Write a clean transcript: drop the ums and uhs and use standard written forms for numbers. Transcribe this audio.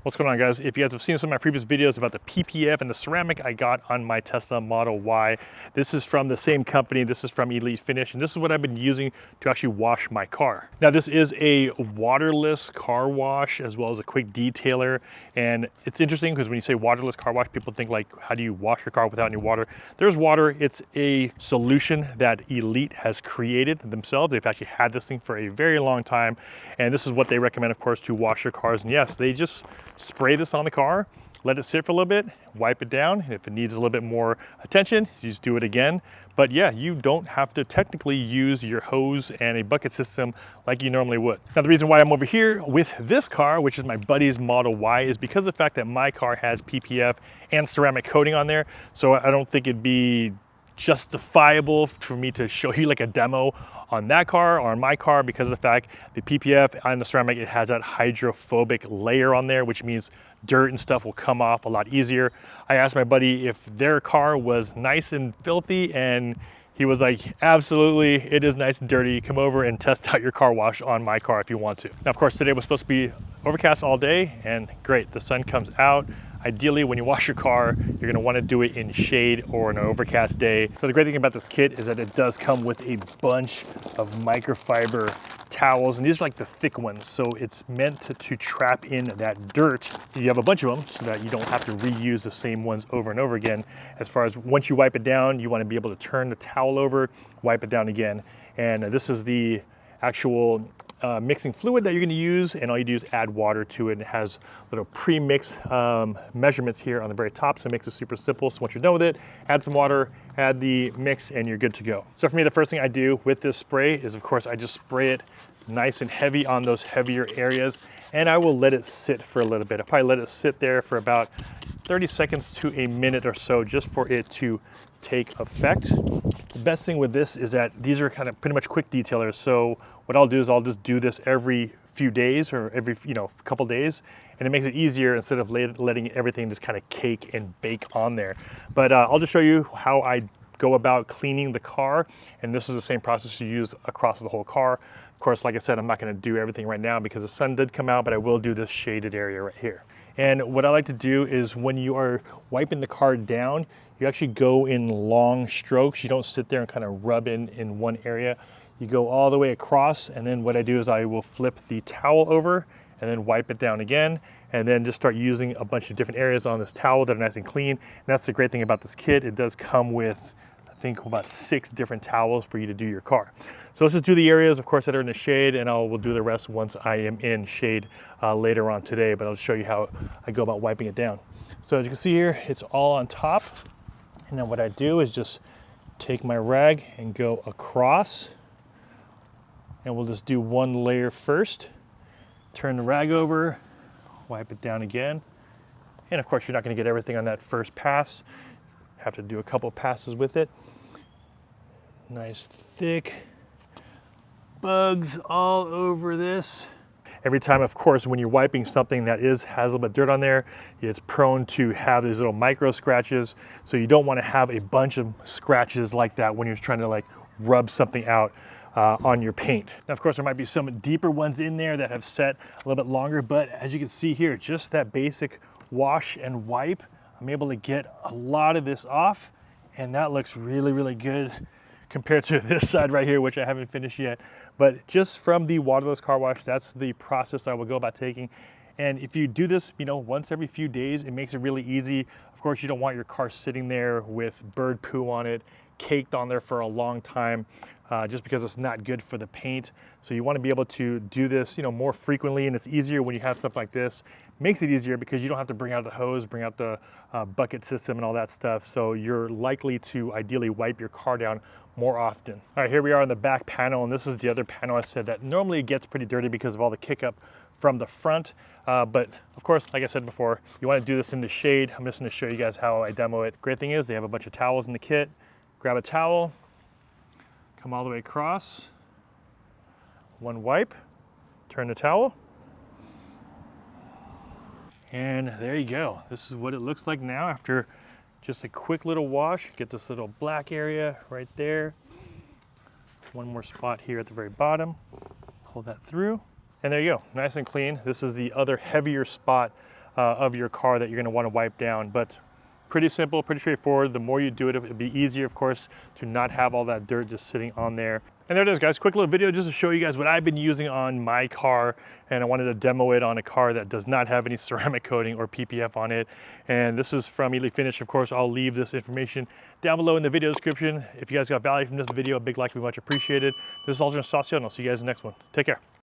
What's going on, guys? If you guys have seen some of my previous videos about the PPF and the ceramic I got on my Tesla Model Y, this is from the same company. This is from Elite Finish, and this is what I've been using to actually wash my car. Now, this is a waterless car wash as well as a quick detailer, and it's interesting because when you say waterless car wash, people think like, how do you wash your car without any water? There's water. It's a solution that Elite has created themselves. They've actually had this thing for a very long time, and this is what they recommend, of course, to wash your cars. And yes, they just spray this on the car, let it sit for a little bit, wipe it down. If it needs a little bit more attention, you just do it again. But yeah, you don't have to technically use your hose and a bucket system like you normally would. Now, the reason why I'm over here with this car, which is my buddy's Model Y, is because of the fact that my car has PPF and ceramic coating on there. So I don't think it'd be justifiable for me to show you like a demo on that car or on my car, because of the fact the PPF and the ceramic, it has that hydrophobic layer on there, which means dirt and stuff will come off a lot easier. I asked my buddy if their car was nice and filthy, and he was like, absolutely, it is nice and dirty. Come over and test out your car wash on my car if you want to. Now, of course, today was supposed to be overcast all day, and great, the sun comes out. Ideally, when you wash your car, you're gonna wanna do it in shade or an overcast day. So the great thing about this kit is that it does come with a bunch of microfiber towels, and these are like the thick ones. So it's meant to trap in that dirt. You have a bunch of them so that you don't have to reuse the same ones over and over again. As far as once you wipe it down, you wanna be able to turn the towel over, wipe it down again. And this is the actual mixing fluid that you're going to use, and all you do is add water to it. And it has little pre-mix measurements here on the very top, so it makes it super simple. So once you're done with it, add some water, add the mix, and you're good to go. So for me, the first thing I do with this spray is, of course, I just spray it nice and heavy on those heavier areas, and I will let it sit for a little bit. I'll probably let it sit there for about 30 seconds to a minute or so, just for it to take effect. The best thing with this is that these are kind of pretty much quick detailers. So what I'll do is I'll just do this every few days or every couple days, and it makes it easier instead of letting everything just kind of cake and bake on there. But I'll just show you how I go about cleaning the car, and this is the same process you use across the whole car. Of course, like I said, I'm not going to do everything right now because the sun did come out, but I will do this shaded area right here. And what I like to do is when you are wiping the car down, you actually go in long strokes. You don't sit there and kind of rub in one area. You go all the way across, and then what I do is I will flip the towel over and then wipe it down again, and then just start using a bunch of different areas on this towel that are nice and clean. And that's the great thing about this kit. It does come with, I think, about 6 different towels for you to do your car. So let's just do the areas, of course, that are in the shade, and we'll do the rest once I am in shade later on today, but I'll show you how I go about wiping it down. So as you can see here, it's all on top. And then what I do is just take my rag and go across, and we'll just do one layer first. Turn the rag over, wipe it down again. And of course, you're not gonna get everything on that first pass. Have to do a couple passes with it. Nice thick bugs all over this. Every time, of course, when you're wiping something that has a little bit of dirt on there, it's prone to have these little micro scratches. So you don't want to have a bunch of scratches like that when you're trying to like rub something out on your paint. Now, of course, there might be some deeper ones in there that have set a little bit longer, but as you can see here, just that basic wash and wipe, I'm able to get a lot of this off, and that looks really, really good compared to this side right here, which I haven't finished yet. But just from the waterless car wash, that's the process I will go about taking. And if you do this, once every few days, it makes it really easy. Of course, you don't want your car sitting there with bird poo on it, caked on there for a long time, just because it's not good for the paint. So you want to be able to do this, more frequently, and it's easier when you have stuff like this. Makes it easier because you don't have to bring out the hose, bring out the bucket system and all that stuff. So you're likely to ideally wipe your car down more often. All right, here we are on the back panel, and this is the other panel I said that normally gets pretty dirty because of all the kick up from the front. But of course, like I said before, you want to do this in the shade. I'm just going to show you guys how I demo it. Great thing is they have a bunch of towels in the kit. Grab a towel, come all the way across, one wipe, turn the towel, and there you go. This is what it looks like now after just a quick little wash. Get this little black area right there. One more spot here at the very bottom. Pull that through. And there you go, nice and clean. This is the other heavier spot of your car that you're gonna wanna wipe down. But pretty simple, pretty straightforward. The more you do it, it'll be easier, of course, to not have all that dirt just sitting on there. And there it is, guys. Quick little video just to show you guys what I've been using on my car. And I wanted to demo it on a car that does not have any ceramic coating or PPF on it. And this is from Elite Finish. Of course, I'll leave this information down below in the video description. If you guys got value from this video, a big like would be much appreciated. This is Aldrin Saucio, and I'll see you guys in the next one. Take care.